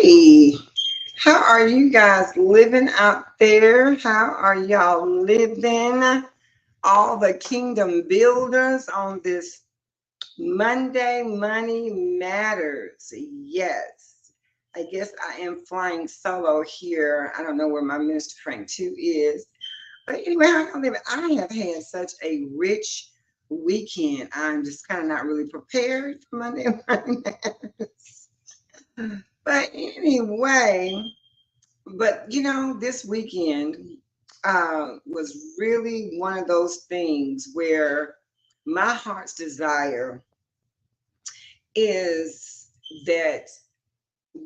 Hey, how are you guys living out there? How are y'all living? All the kingdom builders on this Monday, Money Matters. Yes, I guess I am flying solo here. I don't know where my Minister Frank 2 is. But anyway, how y'all living? I have had such a rich weekend. I'm just kind of not really prepared for Monday, Money Matters. But anyway, this weekend was really one of those things where my heart's desire is that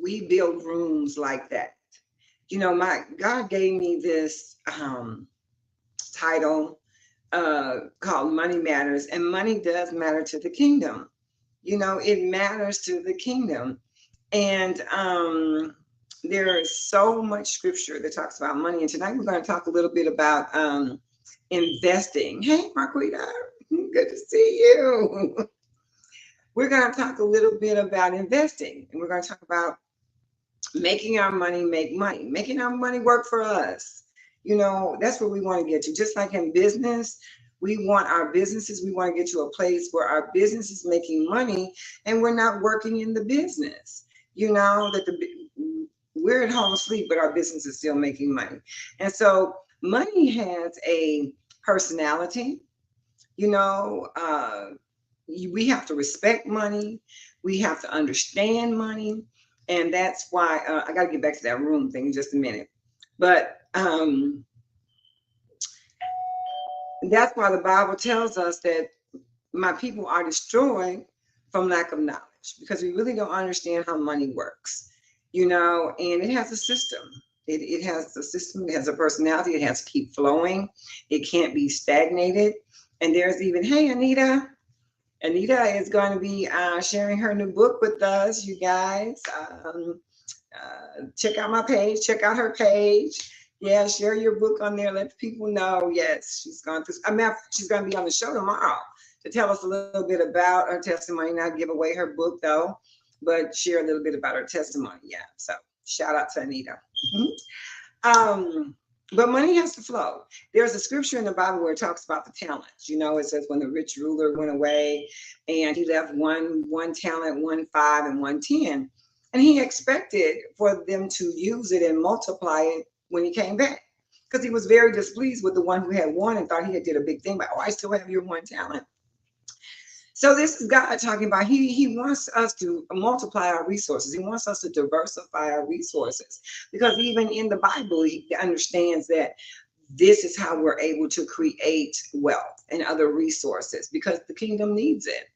we build rooms like that. My God gave me this title called Money Matters, and money does matter to the kingdom. It matters to the kingdom. And there is so much scripture that talks about money. And tonight we're going to talk a little bit about investing. Hey, Marquita, good to see you. We're going to talk a little bit about investing. And we're going to talk about making our money make money, making our money work for us. That's what we want to get to. Just like in business, we want we want to get to a place where our business is making money and we're not working in the business. We're at home asleep, but our business is still making money. And so money has a personality. We have to respect money. We have to understand money. And that's why I got to get back to that room thing in just a minute. But that's why the Bible tells us that my people are destroyed from lack of knowledge, because we really don't understand how money works, and it has a system. It has a system, it has a personality, it has to keep flowing. It can't be stagnated. And there's even, hey, Anita. Anita is going to be sharing her new book with us, you guys. Check out my page, check out her page. Yeah, share your book on there. Let people know. Yes, she's going through. She's going to be on the show tomorrow to tell us a little bit about her testimony. Not give away her book though, but share a little bit about her testimony. Yeah. So shout out to Anita. But money has to flow. There's a scripture in the Bible where it talks about the talents. It says when the rich ruler went away and he left one talent, 1 5 and 1 10, and he expected for them to use it and multiply it when he came back, because he was very displeased with the one who had 1 and thought he had did a big thing. But I still have your 1 talent. So this is God talking about he wants us to multiply our resources. He wants us to diversify our resources, because even in the Bible, he understands that this is how we're able to create wealth and other resources, because the kingdom needs it.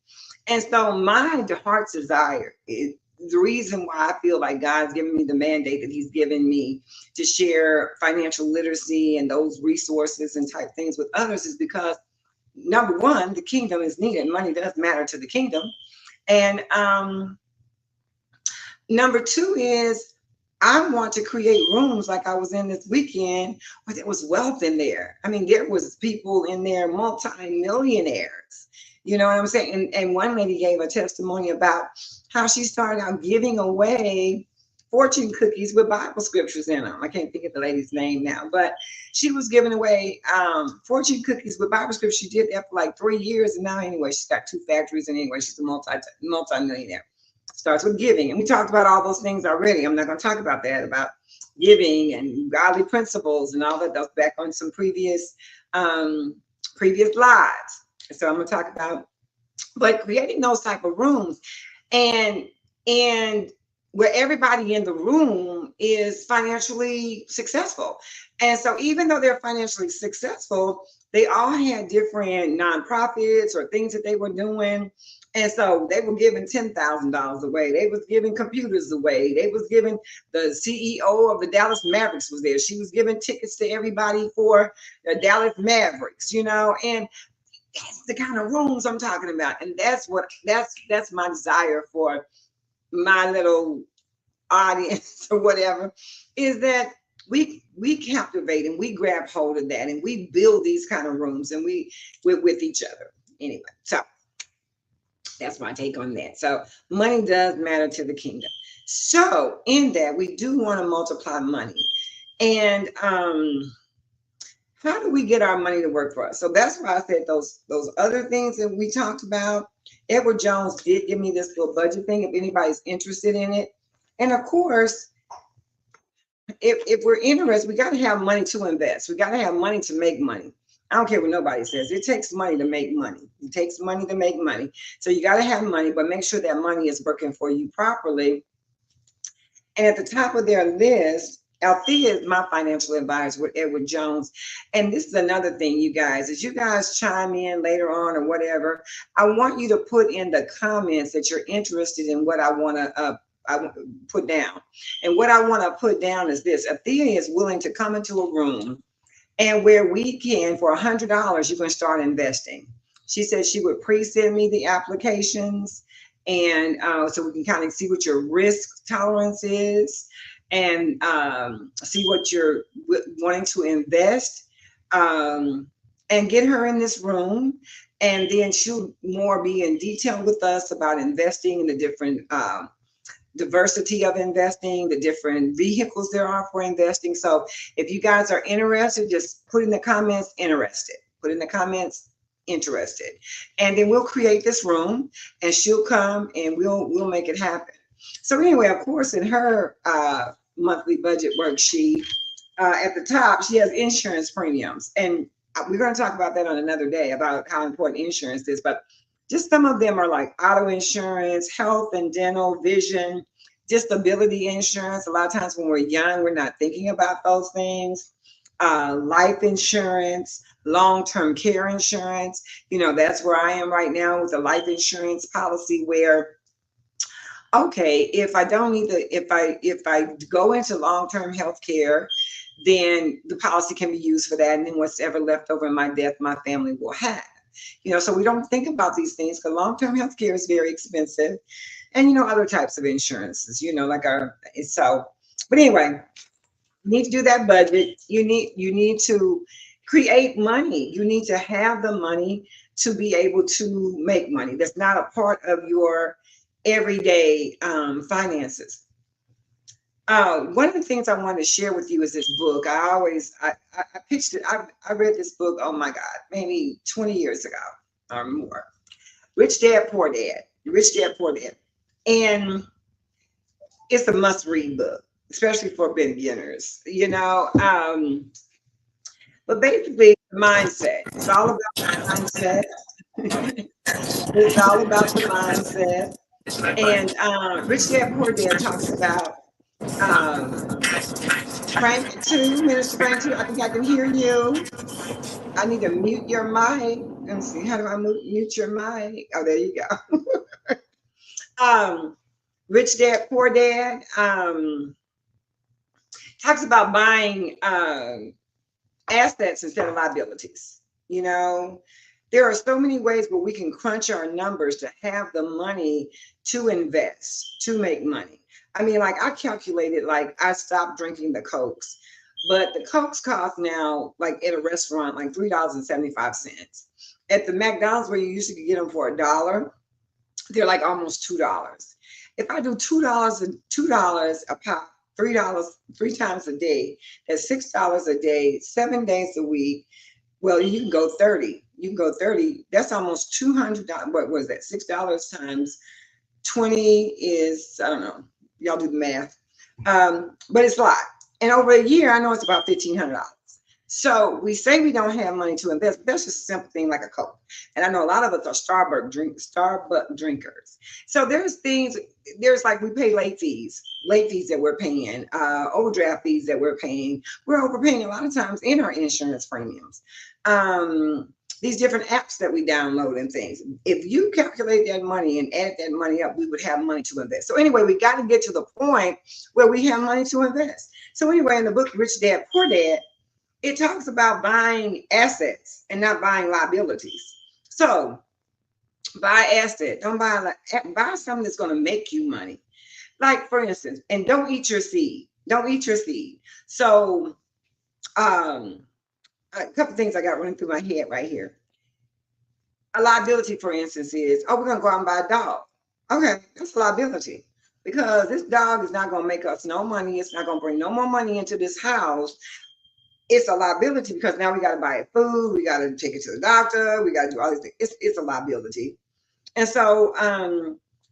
And so my heart's desire is the reason why I feel like God's given me the mandate that he's given me to share financial literacy and those resources and type things with others, is because number one, the kingdom is needed. Money does matter to the kingdom. And number 2 is I want to create rooms like I was in this weekend where there was wealth in there. I mean, there was people in there, multi-millionaires. You know what I'm saying? And one lady gave a testimony about how she started out giving away fortune cookies with Bible scriptures in them. I can't think of the lady's name now, but she was giving away fortune cookies with Bible scriptures. She did that for like 3 years, and now anyway, she's got 2 factories, and anyway, she's a multi-millionaire. Starts with giving, and we talked about all those things already. I'm not going to talk about that, about giving and godly principles and all that. That's back on some previous lives. So I'm going to talk about, but creating those type of rooms, and where everybody in the room is financially successful. And so even though they're financially successful, they all had different nonprofits or things that they were doing. And so they were giving $10,000 away. They was giving computers away. They was giving, the CEO of the Dallas Mavericks was there. She was giving tickets to everybody for the Dallas Mavericks, and that's the kind of rooms I'm talking about. And that's my desire for my little audience or whatever, is that we captivate and we grab hold of that and we build these kind of rooms, and we're with each other anyway. So that's my take on that. So money does matter to the kingdom. So in that, we do want to multiply money. And how do we get our money to work for us? So that's why I said those other things that we talked about. Edward Jones did give me this little budget thing if anybody's interested in it. And of course, if we're interested, we got to have money to invest. We got to have money to make money. I don't care what nobody says. It takes money to make money. It takes money to make money. So you got to have money, but make sure that money is working for you properly. And at the top of their list, Althea is my financial advisor with Edward Jones. And this is another thing, you guys, as you guys chime in later on or whatever, I want you to put in the comments that you're interested in what I want to put down. And what I want to put down is this: Althea is willing to come into a room and where we can, for $100, you can start investing. She said she would pre-send me the applications, and so we can kind of see what your risk tolerance is, and see what you're wanting to invest, and get her in this room. And then she'll more be in detail with us about investing in the different diversity of investing, the different vehicles there are for investing. So if you guys are interested, just put in the comments interested. Put in the comments interested, and then we'll create this room, and she'll come and we'll make it happen. So anyway, of course, in her monthly budget worksheet, at the top, she has insurance premiums, and we're going to talk about that on another day about how important insurance is. But just some of them are like auto insurance, health and dental, vision, disability insurance. A lot of times when we're young, we're not thinking about those things. Life insurance, long-term care insurance. You know, that's where I am right now with a life insurance policy where, okay, if I don't need the, if I go into long-term health care, then the policy can be used for that. And then what's ever left over in my death, my family will have. You know, so we don't think about these things because long-term health care is very expensive. And, you know, other types of insurances, you know, like but anyway, you need to do that budget. You need to create money. You need to have the money to be able to make money. That's not a part of your everyday finances. One of the things I wanted to share with you is this book. I pitched it. I read this book, oh my God, maybe 20 years ago or more. Rich Dad, Poor Dad. Rich Dad, Poor Dad. And it's a must-read book, especially for beginners, you know. But basically, mindset. It's all about the mindset. It's all about the mindset. And Rich Dad, Poor Dad talks about Frank 2, Minister Frank 2. I think I can hear you. I need to mute your mic. Let me see. How do I mute your mic? Oh, there you go. Rich Dad, Poor Dad talks about buying assets instead of liabilities. You know, there are so many ways where we can crunch our numbers to have the money to invest, to make money. I mean, like I calculated, like I stopped drinking the Cokes, but the Cokes cost now, like at a restaurant, like $3.75. At the McDonald's where you used to get them for $1, they're like almost $2. If I do $2 a pop, $3 three times a day, that's $6 a day, 7 days a week. Well, you can go 30. You can go 30. That's almost $200. What was that? $6 times 20 is, I don't know. Y'all do the math. But it's a lot. And over a year, I know it's about $1,500. So we say we don't have money to invest, but that's just a simple thing like a Coke. And I know a lot of us are Starbucks drinkers. So there's like we pay late fees that we're paying, overdraft fees that we're paying. We're overpaying a lot of times in our insurance premiums. These different apps that we download and things. If you calculate that money and add that money up, we would have money to invest. So anyway, we got to get to the point where we have money to invest. So anyway, in the book, Rich Dad, Poor Dad, it talks about buying assets and not buying liabilities. So buy asset, don't buy something that's going to make you money. Like for instance, and don't eat your seed. Don't eat your seed. So a couple things I got running through my head right here. A liability, for instance, is, oh, we're going to go out and buy a dog. Okay, that's a liability. because this dog is not going to make us no money. It's not going to bring no more money into this house. It's a liability because now we got to buy it food. We got to take it to the doctor. We got to do all these things. It's a liability. And so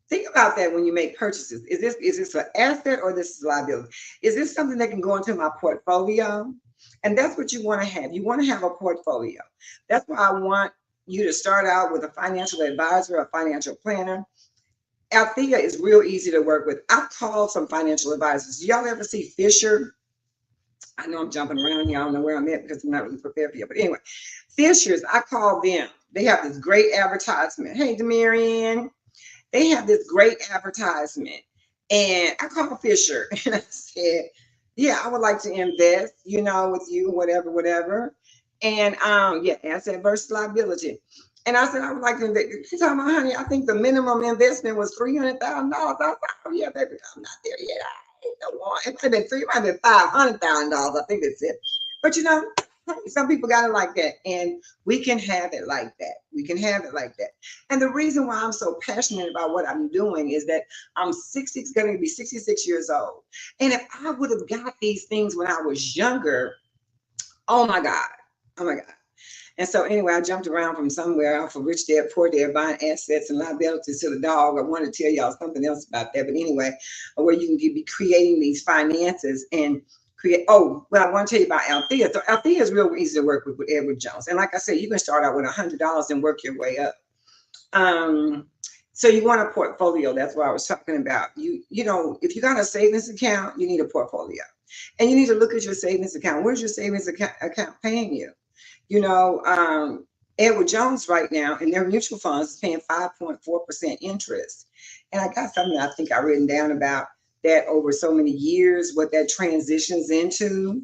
think about that when you make purchases. Is this an asset or this is a liability? Is this something that can go into my portfolio? And that's what you want to have. You want to have a portfolio. That's why I want you to start out with a financial advisor, a financial planner. Althea is real easy to work with. I've called some financial advisors. Do y'all ever see Fisher? I know I'm jumping around here. I don't know where I'm at because I'm not really prepared for you. But anyway, Fisher's, I call them. They have this great advertisement. Hey, Demarian. They have this great advertisement. And I called Fisher and I said, yeah, I would like to invest, with you, whatever, whatever. And yeah, asset versus liability. And I said, I would like to invest. She's talking about, honey, I think the minimum investment was $300,000. I was like, oh yeah, baby, I'm not there yet. It might have been $500,000. I think that's it. But some people got it like that, and we can have it like that. We can have it like that. And the reason why I'm so passionate about what I'm doing is that I'm going to be 66 years old. And if I would have got these things when I was younger, oh my God. Oh my God. And so anyway, I jumped around from somewhere off of Rich Dad, Poor Dad, buying assets and liabilities to the dog. I wanted to tell y'all something else about that. But anyway, where you can be creating these finances and create. Oh, well, I want to tell you about Althea. So Althea is real easy to work with Edward Jones. And like I said, you can start out with $100 and work your way up. So you want a portfolio. That's what I was talking about. If you got a savings account, you need a portfolio. And you need to look at your savings account. Where's your savings account paying you? Edward Jones right now in their mutual funds is paying 5.4% interest. And I got something I think I've written down about that over so many years, what that transitions into.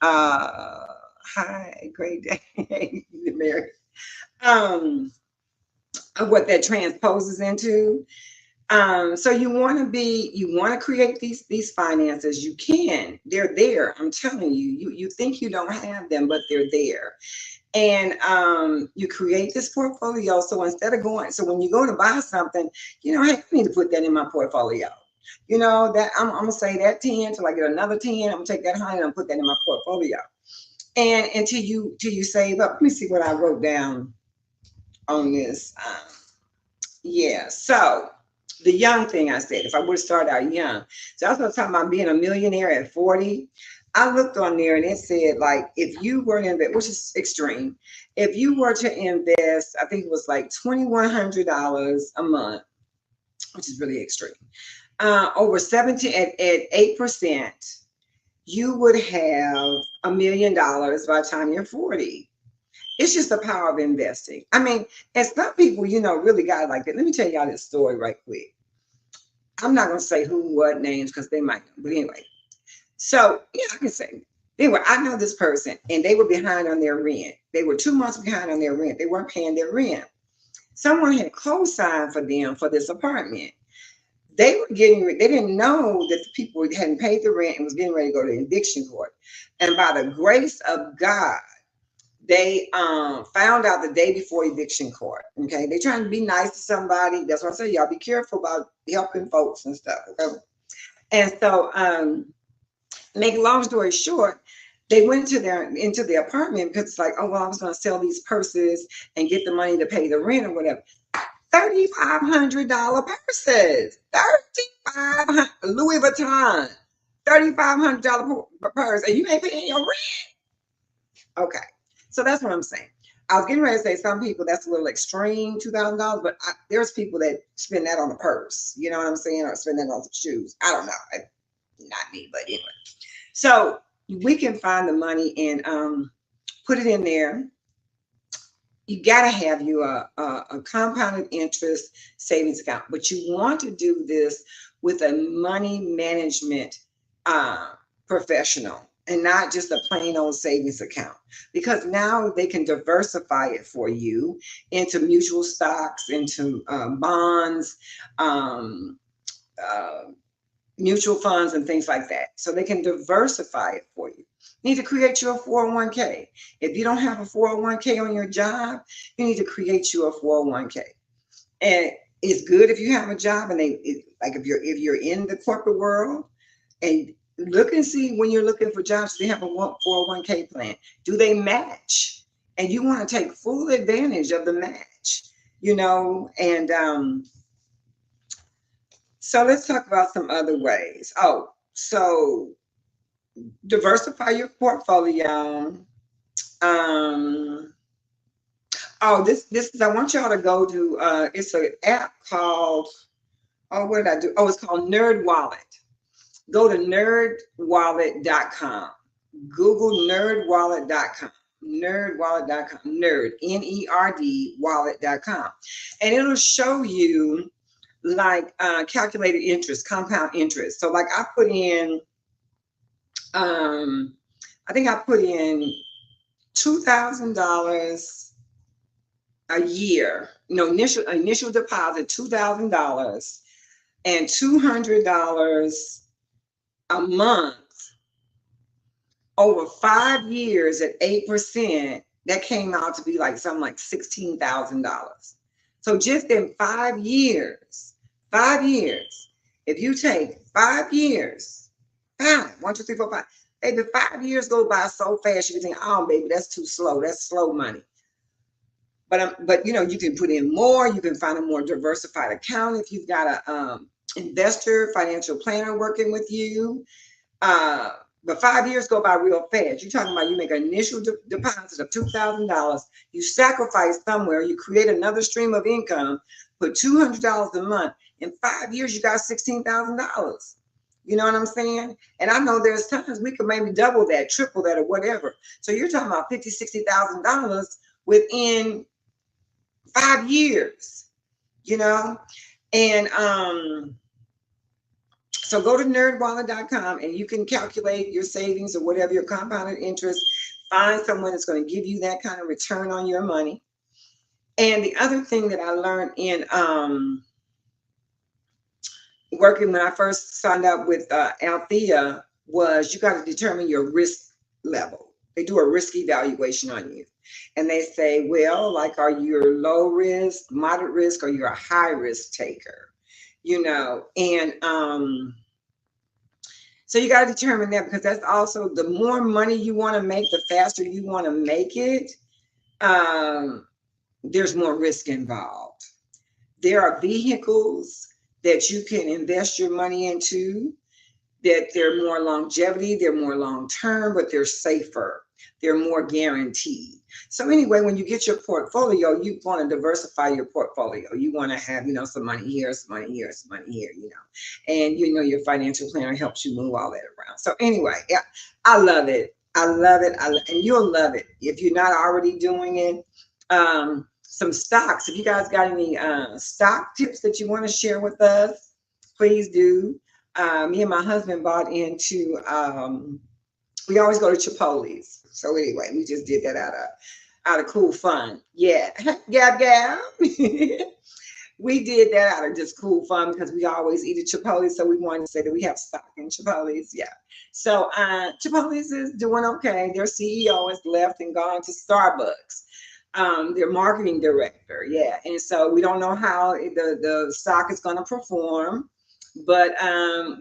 Hi, great day, Mary. What that transposes into. So you want to create these finances. You can. They're there. I'm telling you. You think you don't have them, but they're there. And you create this portfolio. So so when you go to buy something, hey, I need to put that in my portfolio. That I'm gonna say that 10 till I get another 10. I'm gonna take that 100 and put that in my portfolio. And until you save up. Let me see what I wrote down on this. Yeah. So the young thing I said, if I would start out young. So I was talking about being a millionaire at 40. I looked on there and it said, like, if you were to invest, which is extreme, if you were to invest, I think it was like $2,100 a month, which is really extreme. Over 17 at 8%, you would have $1 million by the time you're 40. It's just the power of investing. I mean, and some people, really got it like that. Let me tell y'all this story right quick. I'm not going to say who, what names, because they might know. But anyway, so yeah, I can say. Anyway, I know this person, and they were behind on their rent. They were 2 months behind on their rent. They weren't paying their rent. Someone had co-signed for them for this apartment. They didn't know that the people hadn't paid the rent and was getting ready to go to eviction court. And by the grace of God, they found out the day before eviction court. Okay, they trying to be nice to somebody. That's why I say y'all be careful about helping folks and stuff. Okay? And so, make a long story short, they went into the apartment because it's like, oh well, I was going to sell these purses and get the money to pay the rent or whatever. $3,500 purses, Louis Vuitton, $3,500 purse, and you ain't paying your rent. Okay. So that's what I'm saying. I was getting ready to say some people, that's a little extreme, $2,000, but there's people that spend that on a purse, you know what I'm saying, or spend that on some shoes. I don't know. Not me, but anyway. So we can find the money and put it in there. You got to have you a compounded interest savings account, but you want to do this with a money management professional. And not just a plain old savings account, because now they can diversify it for you into mutual stocks, into bonds, mutual funds, and things like that. So they can diversify it for you. You need to create you a 401k. If you don't have a 401k on your job, you need to create you a 401k. And it's good if you have a job, and like if you're in the corporate world, and look and see when you're looking for jobs, they have a 401k plan. Do they match? And you want to take full advantage of the match, and so let's talk about some other ways. Oh, so diversify your portfolio. Um, oh, this is, I want y'all to go to it's an app called, oh, what did I do? Oh, it's called Nerd Wallet. Go to nerdwallet.com. Google nerdwallet.com. Nerdwallet.com. Nerd, Nerd, wallet.com. And it'll show you like calculated interest, compound interest. So like I put in, I think I put in $2,000 a year, initial deposit, $2,000 and $200 a month over 5 years at 8%. That came out to be like something like $16,000. So just in 5 years, if you take 5 years, 1, 2, 3, 4, 5, baby, 5 years go by so fast, you can think, oh, baby, that's too slow. That's slow money. But you can put in more. You can find a more diversified account if you've got a investor, financial planner working with you. But 5 years go by real fast. You're talking about you make an initial deposit of $2,000. You sacrifice somewhere. You create another stream of income. Put $200 a month. In 5 years, you got $16,000. You know what I'm saying? And I know there's times we could maybe double that, triple that, or whatever. So you're talking about $50,000, $60,000 within 5 years. And so go to nerdwallet.com and you can calculate your savings or whatever, your compounded interest. Find someone that's going to give you that kind of return on your money. And the other thing that I learned in working when I first signed up with Althea was you got to determine your risk level. They do a risk evaluation on you. And they say, well, like, are you a low risk, moderate risk, or you're a high risk taker? And so you got to determine that, because that's also, the more money you want to make, the faster you want to make it, there's more risk involved. There are vehicles that you can invest your money into that they're more longevity, they're more long-term, but they're safer. They're more guaranteed. So anyway, when you get your portfolio, you want to diversify your portfolio. You want to have, some money here, some money here, some money here, and your financial planner helps you move all that around. So anyway, yeah, I love it. I love it. And you'll love it if you're not already doing it. Some stocks. If you guys got any stock tips that you want to share with us, please do. Me and my husband bought into, we always go to Chipotle's. So anyway, we just did that out of cool fun. Yeah, gab. We did that out of just cool fun because we always eat at Chipotle. So we wanted to say that we have stock in Chipotle's. Yeah. So Chipotle's is doing okay. Their CEO has left and gone to Starbucks. Their marketing director. Yeah. And so we don't know how the stock is going to perform, but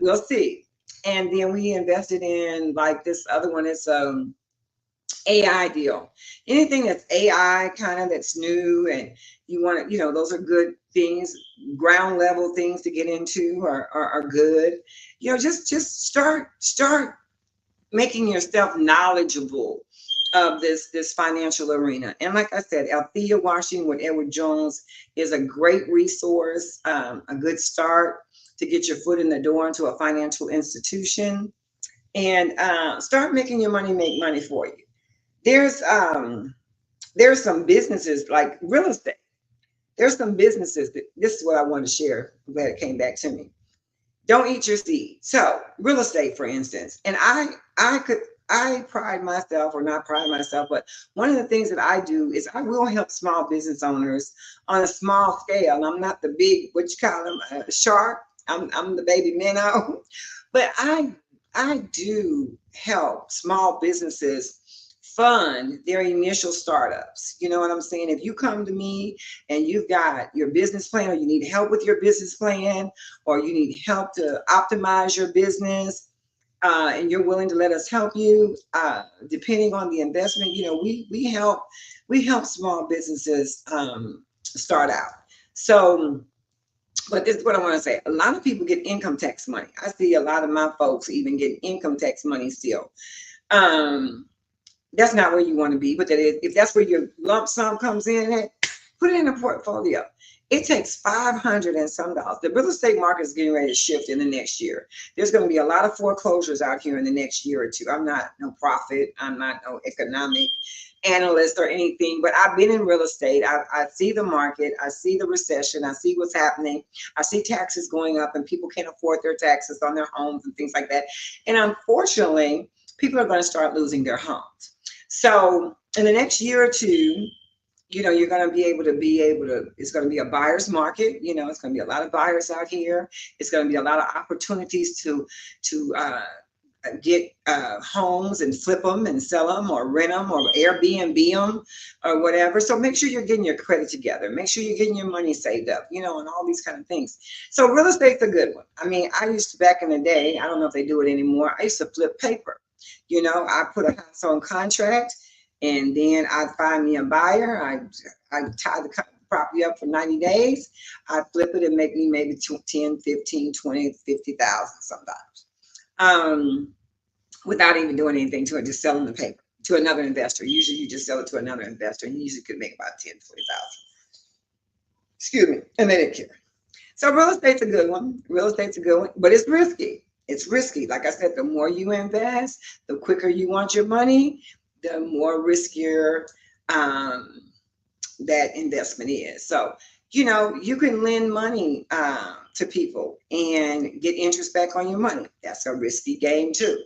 we'll see. And then we invested in like this other one. It's AI deal. Anything that's AI kind of that's new and you want to, those are good things. Ground level things to get into are good. Just start making yourself knowledgeable of this financial arena. And like I said, Althea Washington with Edward Jones is a great resource, a good start to get your foot in the door into a financial institution, and start making your money make money for you. There's some businesses like real estate. There's some businesses that, this is what I want to share. I'm glad it came back to me. Don't eat your seed. So real estate, for instance, and I pride myself, or not pride myself, but one of the things that I do is I will help small business owners on a small scale. And I'm not the big, what you call them, shark. I'm the baby minnow, but I do help small businesses fund their initial startups. You know what I'm saying? If you come to me and you've got your business plan, or you need help with your business plan, or you need help to optimize your business, and you're willing to let us help you, depending on the investment, you know, we help small businesses start out. So, but this is what I want to say. A lot of people get income tax money. I see a lot of my folks even getting income tax money still. That's not where you want to be, but that is, if that's where your lump sum comes in at, put it in a portfolio. It takes 500 and some dollars. The real estate market is getting ready to shift in the next year. There's going to be a lot of foreclosures out here in the next year or two. I'm not no prophet. I'm not no economic analyst or anything, but I've been in real estate. I see the market. I see the recession. I see what's happening. I see taxes going up and people can't afford their taxes on their homes and things like that. And unfortunately, people are going to start losing their homes. So in the next year or two, you know, you're going to be able to, it's going to be a buyer's market. You know, it's going to be a lot of buyers out here. It's going to be a lot of opportunities to get homes and flip them and sell them or rent them or Airbnb them or whatever. So make sure you're getting your credit together. Make sure you're getting your money saved up, you know, and all these kind of things. So real estate's a good one. I mean, I used to, back in the day, I don't know if they do it anymore, I used to flip paper. You know, I put a house on contract, and then I'd find me a buyer. I tie the property up for 90 days. I'd flip it and make me maybe 10, 15, 20, 50,000 sometimes. Without even doing anything to it, just selling the paper to another investor. Usually you just sell it to another investor, and you usually could make about 10, 20,000. Excuse me, and they didn't care. So real estate's a good one. Real estate's a good one, but it's risky. It's risky. Like I said, the more you invest, the quicker you want your money, the more riskier that investment is. So, you know, you can lend money to people and get interest back on your money. That's a risky game too,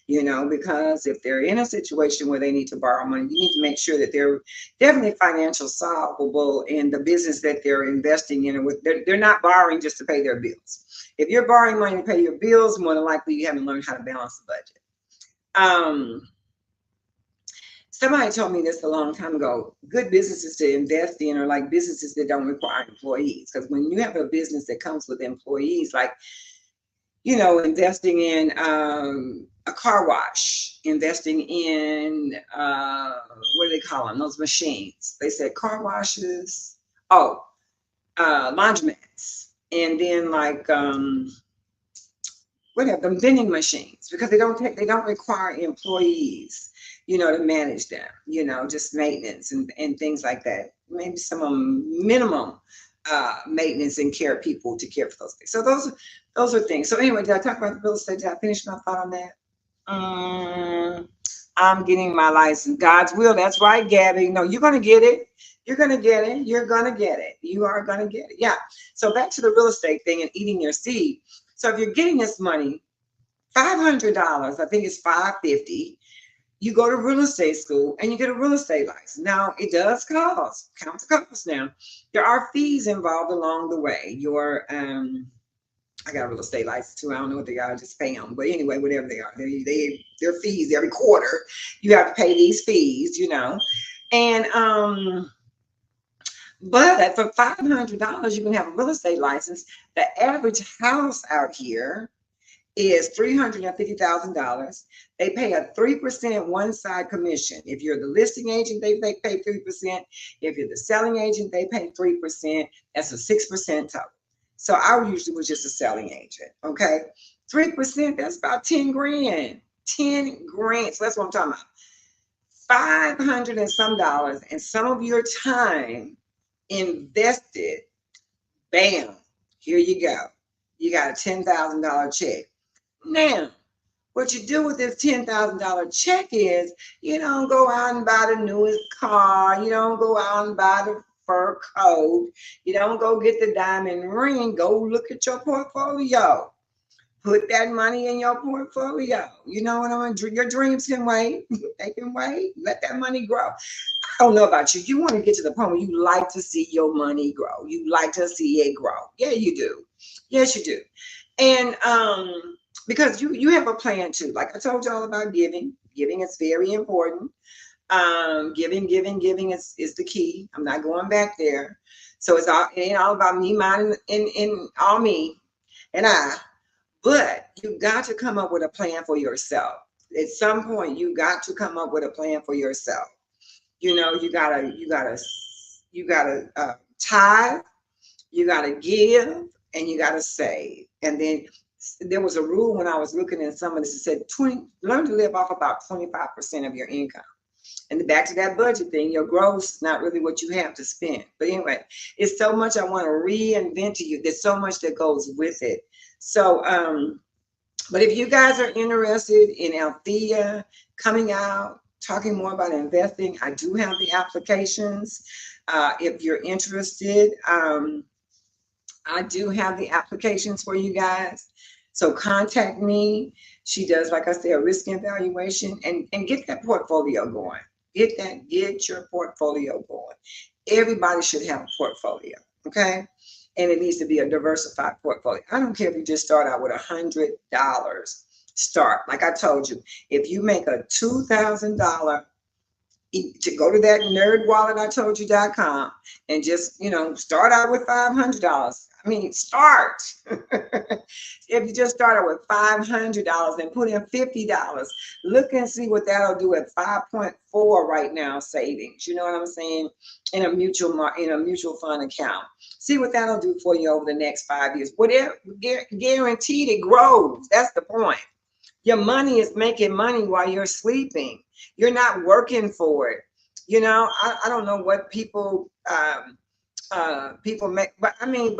you know, because if they're in a situation where they need to borrow money, you need to make sure that they're definitely financially solvable in the business that they're investing in. And they're not borrowing just to pay their bills. If you're borrowing money to pay your bills, more than likely you haven't learned how to balance the budget. Somebody told me this a long time ago. Good businesses to invest in are like businesses that don't require employees. Because when you have a business that comes with employees, like, you know, investing in a car wash, investing in, what do they call them? Those machines. They said car washes. Oh, laundromats. And then like, whatever, the vending machines, because they don't require employees, you know, to manage them, you know, just maintenance and things like that. Maybe some of them minimum maintenance and care people to care for those things. So those are things. So anyway, did I talk about the real estate? Did I finish my thought on that? I'm getting my license. God's will. That's right, Gabby. No, you're going to get it. You're going to get it. You're going to get it. You are going to get it. Yeah. So back to the real estate thing and eating your seed. So if you're getting this money, $500, I think it's $550. You go to real estate school and you get a real estate license. Now it does cost, count the cost now. There are fees involved along the way. Your I got a real estate license too. I don't know what they are, just pay them. But anyway, whatever they are, they're fees every quarter. You have to pay these fees, you know. And but for $500, you can have a real estate license. The average house out here is $350,000. They pay a 3% one-side commission. If you're the listing agent, they pay 3%. If you're the selling agent, they pay 3%. That's a 6% total. So I usually was just a selling agent. Okay, 3%. That's about 10 grand. 10 grand. So that's what I'm talking about. $500 and some dollars, and some of your time invested. Bam. Here you go. You got a $10,000 check. Now, what you do with this $10,000 check is you don't go out and buy the newest car. You don't go out and buy the fur coat. You don't go get the diamond ring. Go look at your portfolio. Put that money in your portfolio. You know what I mean? Your dreams can wait. They can wait. Let that money grow. I don't know about you. You want to get to the point where you like to see your money grow. You like to see it grow. Yeah, you do. Yes, you do. And because you have a plan too. Like I told you all about giving. Giving is very important. Giving is the key. I'm not going back there. So it ain't all about me, mine, and all me and I. But you got to come up with a plan for yourself. At some point, you got to come up with a plan for yourself. You gotta tithe, you gotta give, and you gotta save. And then there was a rule when I was looking at some of this. It said learn to live off about 25% of your income. And back to that budget thing, your gross is not really what you have to spend. But anyway, it's so much I want to reinvent to you. There's so much that goes with it. So, but if you guys are interested in Althea coming out, talking more about investing, I do have the applications. If you're interested, I do have the applications for you guys. So contact me. She does, like I said, a risk evaluation and get that portfolio going. Get your portfolio going. Everybody should have a portfolio, okay? And it needs to be a diversified portfolio. I don't care if you just start out with $100. Start, like I told you, if you make a $2,000, to go to that nerd wallet I told you.com and just, start out with $500. I mean, start. If you just start out with $500 and put in $50, look and see what that'll do at 5.4 right now savings. You know what I'm saying? In a mutual fund account. See what that'll do for you over the next 5 years. Whatever, guaranteed it grows. That's the point. Your money is making money while you're sleeping. You're not working for it. I don't know what people make, but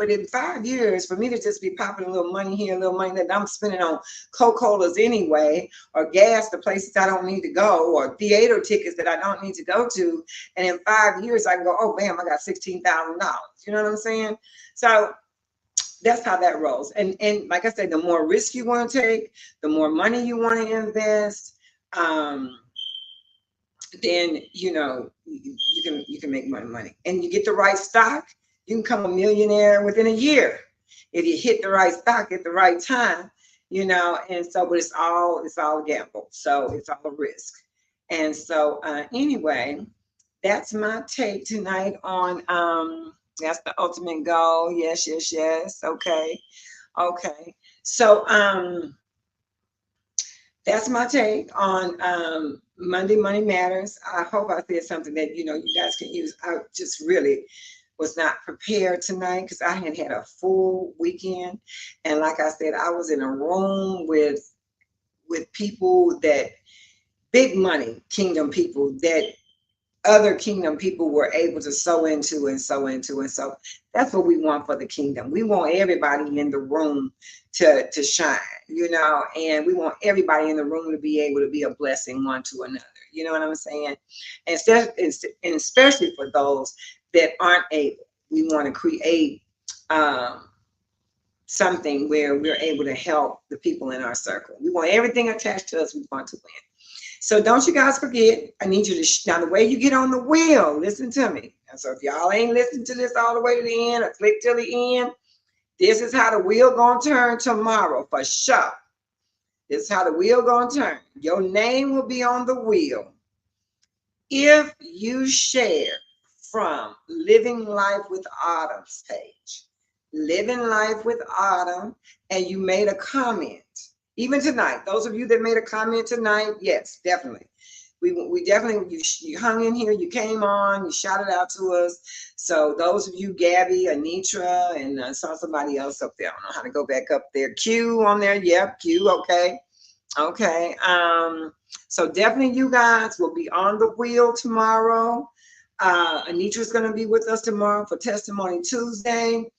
in 5 years, for me to just be popping a little money here, a little money that I'm spending on Coca-Colas anyway, or gas to places I don't need to go, or theater tickets that I don't need to go to, and in 5 years I can go, oh bam, I got $16,000. You know what I'm saying? So that's how that rolls. And like I said, the more risk you want to take, the more money you want to invest, then you can make money. And you get the right stock, you can become a millionaire within a year if you hit the right stock at the right time. And so, but it's all a gamble. So it's all a risk. And so anyway, that's my take tonight on that's the ultimate goal. Yes. Okay. So that's my take on Monday Money Matters. I hope I said something that you guys can use. I just really was not prepared tonight because I had a full weekend, and like I said, I was in a room with people that big money kingdom people that other kingdom people were able to sow into. And so that's what we want for the kingdom. We want everybody in the room to shine, and we want everybody in the room to be able to be a blessing one to another. You know what I'm saying? And especially for those that aren't able, we want to create something where we're able to help the people in our circle. We want everything attached to us. We want to win. So don't you guys forget, I need you to, now the way you get on the wheel, listen to me. And so if y'all ain't listened to this all the way to the end or click till the end, this is how the wheel gonna turn tomorrow for sure. This is how the wheel gonna turn. Your name will be on the wheel if you share from Living Life with Autumn's page. Living Life with Autumn, and you made a comment. Even tonight, those of you that made a comment tonight, yes, definitely. We definitely, you hung in here, you came on, you shouted out to us. So those of you, Gabby, Anitra, and I saw somebody else up there. I don't know how to go back up there. Q on there. Yep, Q, okay. So definitely you guys will be on the wheel tomorrow. Anitra's going to be with us tomorrow for Testimony Tuesday.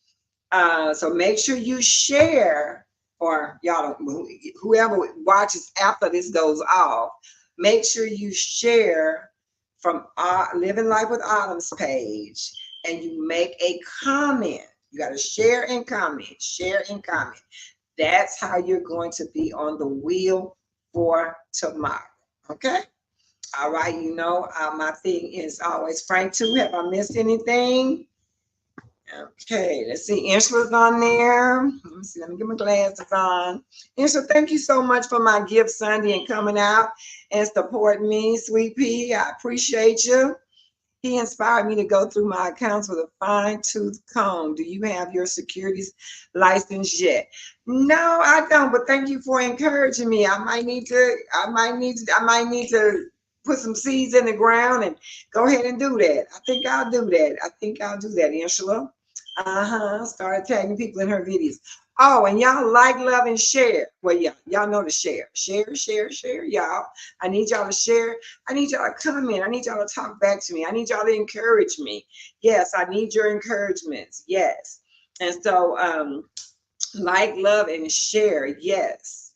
So make sure you share, or y'all, whoever watches after this goes off, make sure you share from Living Life with Autumn's page, and you make a comment. You got to share and comment, share and comment. That's how you're going to be on the wheel for tomorrow. Okay? All right. My thing is always Frank too. Have I missed anything? Okay, let's see. Angela's on there. Let me see. Let me get my glasses on. Angela, thank you so much for my gift Sunday and coming out and supporting me, sweet pea. I appreciate you. He inspired me to go through my accounts with a fine-tooth comb. Do you have your securities license yet? No, I don't. But thank you for encouraging me. I might need to put some seeds in the ground and go ahead and do that. I think I'll do that, Angela. Started tagging people in her videos. Oh, and y'all like, love, and share. Well, yeah, y'all know to share. Share, y'all. I need y'all to share. I need y'all to comment. I need y'all to talk back to me. I need y'all to encourage me. Yes, I need your encouragements. Yes. And so like, love, and share. Yes.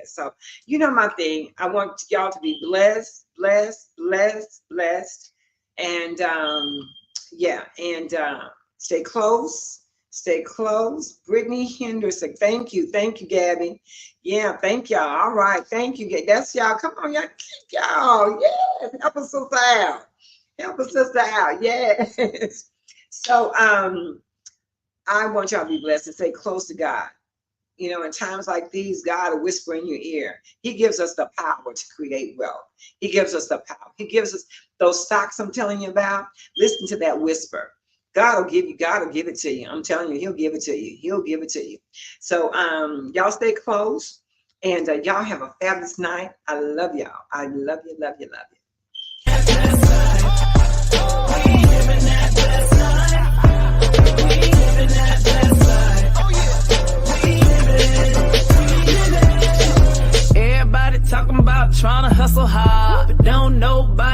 So you know my thing. I want y'all to be blessed. And stay close. Stay close. Brittany Henderson. Thank you, Gabby. Yeah, thank y'all. All right, thank you. That's y'all. Come on, y'all. Yes. Help a sister out. Yes. So I want y'all to be blessed and stay close to God. You know, in times like these, God will whisper in your ear. He gives us the power to create wealth. He gives us the power. He gives us those stocks I'm telling you about. Listen to that whisper. God will give it to you. I'm telling you, he'll give it to you. So y'all stay close, and y'all have a fabulous night. I love y'all. I love you. We living that best life. We living that